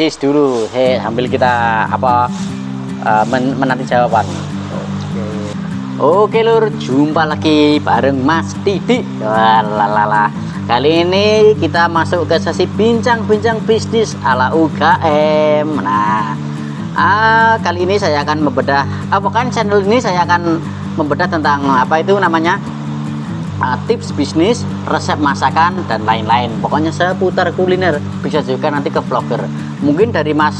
cheese dulu. Sambil kita menanti jawaban. Oke lur, jumpa lagi bareng Mas Didi. Walalala. Kali ini kita masuk ke sesi bincang-bincang bisnis ala UKM. Nah, kali ini saya akan membedah, channel ini saya akan membedah tentang tips bisnis, resep masakan dan lain-lain. Pokoknya seputar kuliner, bisa juga nanti ke vlogger. Mungkin dari Mas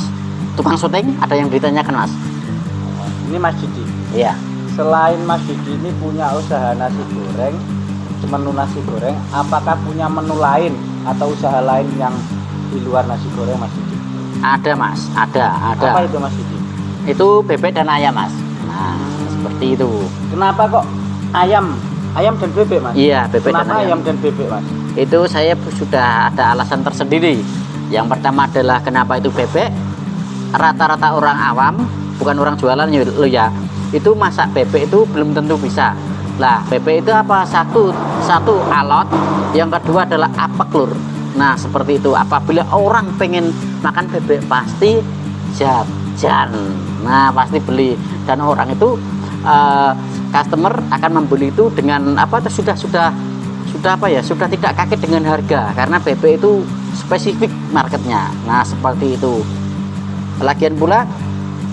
tukang syuting ada yang ditanyakan, Mas. Ini Mas Didi. Iya. Selain Mas Didi ini punya usaha nasi goreng, menu nasi goreng, apakah punya menu lain atau usaha lain yang di luar nasi goreng, Mas Didi? Ada, Mas. Ada. Apa itu, Mas Didi? Itu bebek dan ayam, Mas. Nah, seperti itu. Kenapa kok ayam dan bebek, Mas? Iya, bebek dan ayam. Kenapa ayam dan bebek, Mas? Itu saya sudah ada alasan tersendiri. Yang pertama adalah kenapa itu bebek. Rata-rata orang awam, bukan orang jualan lo ya, itu masak bebek itu belum tentu bisa. Lah, bebek itu apa? Satu alot, yang kedua adalah apek lur. Nah, seperti itu. Apabila orang pengen makan bebek pasti jajan. Nah, pasti beli, dan orang itu customer akan membeli itu dengan sudah tidak kaget dengan harga, karena bebek itu spesifik marketnya. Nah, seperti itu. Lagian pula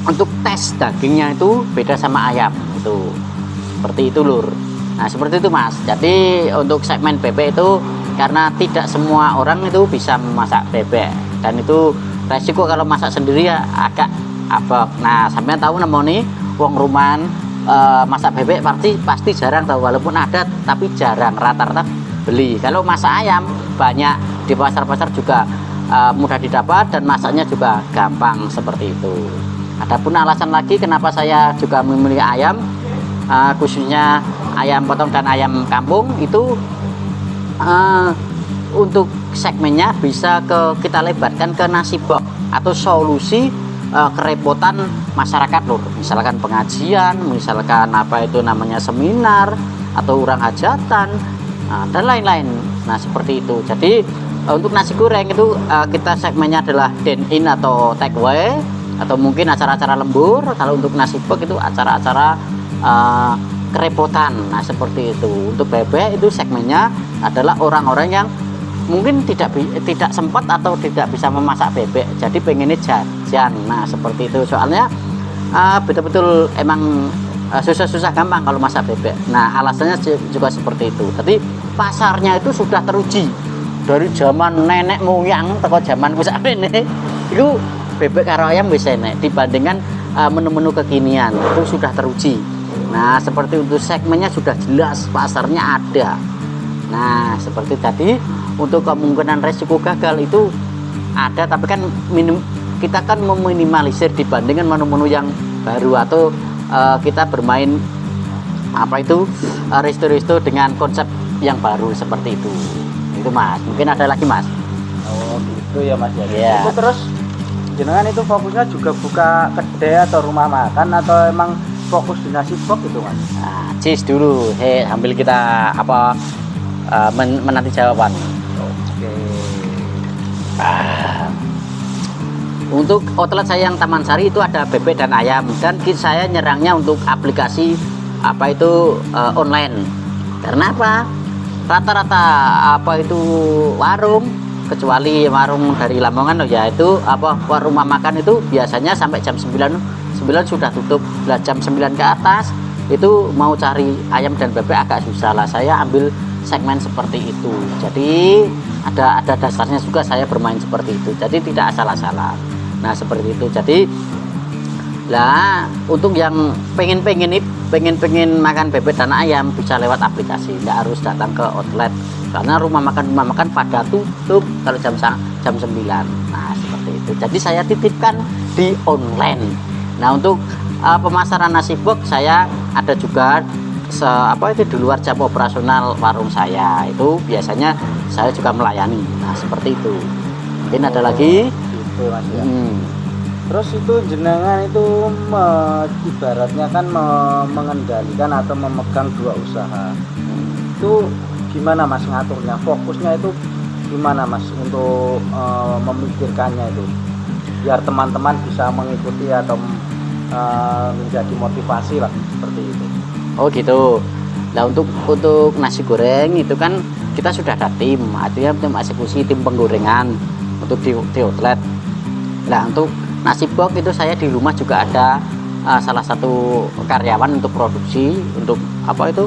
untuk tes dagingnya itu beda sama ayam itu, seperti itu lur. Nah, seperti itu, Mas. Jadi untuk segmen bebek itu, karena tidak semua orang itu bisa memasak bebek, dan itu resiko kalau masak sendiri ya agak abak. Nah, sampean tahu nih wong rumahan masak bebek pasti jarang tahu, walaupun ada tapi jarang, rata-rata beli. Kalau masak ayam banyak di pasar-pasar juga mudah didapat, dan masaknya juga gampang, seperti itu. Adapun alasan lagi kenapa saya juga memilih ayam, khususnya ayam potong dan ayam kampung itu, untuk segmennya bisa kita lebarkan ke nasi box atau solusi kerepotan masyarakat lur. Misalkan pengajian, misalkan seminar atau orang hajatan, dan lain-lain. Nah, seperti itu. Jadi untuk nasi goreng itu kita segmennya adalah dine in atau take away, atau mungkin acara-acara lembur. Kalau untuk nasi box itu acara-acara kerepotan. Nah, seperti itu. Untuk bebek itu segmennya adalah orang-orang yang mungkin tidak sempat atau tidak bisa memasak bebek, jadi pengennya jajan. Nah, seperti itu. Soalnya betul-betul emang susah-susah gampang kalau masak bebek. Nah, alasannya juga seperti itu. Jadi pasarnya itu sudah teruji dari zaman nenek moyang atau zaman ini itu bebek karo ayam bisa enak dibandingkan menu-menu kekinian, itu sudah teruji. Nah, seperti untuk segmennya sudah jelas, pasarnya ada. Nah, seperti tadi, untuk kemungkinan resiko gagal itu ada, tapi kan kita kan meminimalisir dibandingkan menu-menu yang baru, atau kita bermain resto-resto dengan konsep yang baru, seperti itu. Itu, Mas. Mungkin ada lagi, Mas. Oh, gitu ya, Mas ya. Yeah. Itu terus jenengan itu fokusnya juga buka kedai atau rumah makan, atau emang fokus di nasi box itu, Mas? Nah, cheese dulu. Sambil kita menanti jawaban. Oke. Untuk outlet saya yang Taman Sari itu ada bebek dan ayam, dan saya nyerangnya untuk aplikasi online. Karena apa? Rata-rata warung, kecuali warung dari Lamongan ya, itu rumah makan itu biasanya sampai jam 9 sudah tutup. Lah, jam 9 ke atas itu mau cari ayam dan bebek agak susah. Lah, saya ambil segmen seperti itu. Jadi ada dasarnya juga saya bermain seperti itu. Jadi tidak asal-asalan. Nah, seperti itu. Jadi lah, untuk yang pengen makan bebek dan ayam bisa lewat aplikasi, nggak harus datang ke outlet, karena rumah makan pada tutup kalau jam 9. Nah, seperti itu. Jadi saya titipkan di online. Nah, untuk pemasaran nasi box saya ada juga di luar jam operasional warung saya. Itu biasanya saya juga melayani. Nah, seperti itu. Mungkin ada lagi gitu, Mas ya. Terus itu jenengan itu ibaratnya kan mengendalikan atau memegang dua usaha. Itu gimana, Mas, ngaturnya? Fokusnya itu gimana, Mas, untuk memikirkannya itu? biar teman-teman bisa mengikuti atau menjadi motivasi lah seperti itu. Oh gitu. Nah untuk nasi goreng itu kan kita sudah ada tim, artinya tim eksekusi, tim penggorengan untuk di outlet. Nah untuk nasi box itu saya di rumah juga ada salah satu karyawan untuk produksi, untuk apa itu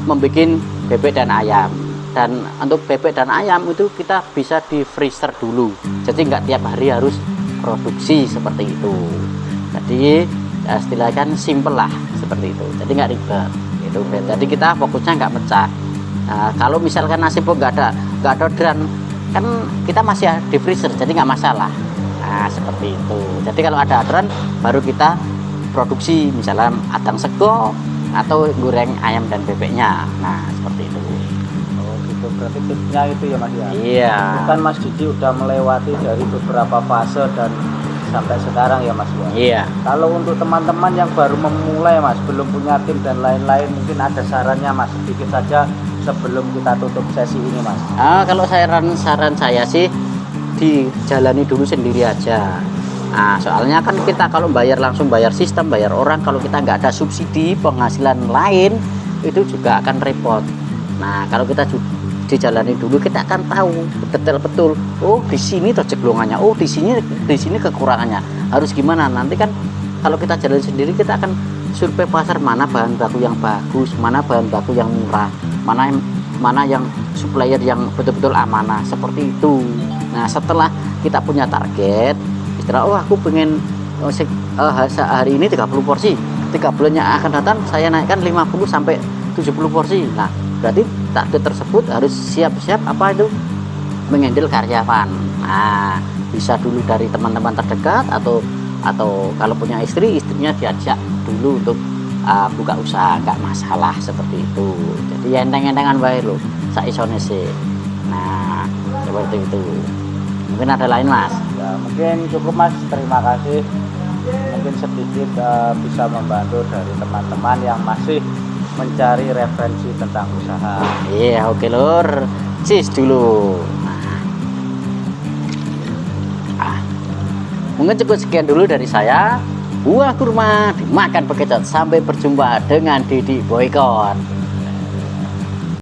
membuat bebek dan ayam. Dan untuk bebek dan ayam itu kita bisa di freezer dulu, jadi nggak tiap hari harus produksi seperti itu. Jadi ya istilahnya kan simple lah seperti itu, jadi nggak ribet itu. Jadi kita fokusnya nggak pecah. Nah, kalau misalkan nasi box nggak ada orderan kan kita masih di freezer, jadi nggak masalah. Nah seperti itu. Jadi kalau ada orderan baru kita produksi, misalnya adang sego atau goreng ayam dan bebeknya. Nah seperti itu. Oh gitu, berarti tipsnya itu ya Mas ya. Iya. Kan Mas Didi udah melewati dari beberapa fase dan sampai sekarang ya Mas ya. Iya. Kalau untuk teman-teman yang baru memulai Mas, belum punya tim dan lain-lain, mungkin ada sarannya Mas sedikit saja sebelum kita tutup sesi ini Mas. Kalau saran saya sih dijalani dulu sendiri aja. Nah, soalnya kan kita kalau langsung bayar sistem, bayar orang, kalau kita nggak ada subsidi penghasilan lain itu juga akan repot. Nah kalau kita dijalani dulu, kita akan tahu detail betul. Oh di sini terjeglongannya, oh di sini kekurangannya, harus gimana. Nanti kan kalau kita jalan sendiri, kita akan survei pasar, mana bahan baku yang bagus, mana bahan baku yang murah, mana yang supplier yang betul-betul amanah, seperti itu. Nah setelah kita punya target, istilah aku pengen hari ini 30 porsi, 3 bulan yang akan datang saya naikkan 50 sampai 70 porsi. Nah berarti target tersebut harus siap-siap apa itu mengendal karyawan. Nah bisa dulu dari teman-teman terdekat atau kalau punya istrinya diajak dulu untuk buka usaha, nggak masalah seperti itu. Jadi enteng-entengan baik loh saisone sih. Nah seperti itu. Mungkin ada lain Mas? Ya mungkin cukup Mas, terima kasih. Mungkin sedikit bisa membantu dari teman-teman yang masih mencari referensi tentang usaha. Iya oke lur, cheers dulu. Mungkin cukup sekian dulu dari saya. Buah kurma dimakan bekecot. Sampai berjumpa dengan Didi Boykot.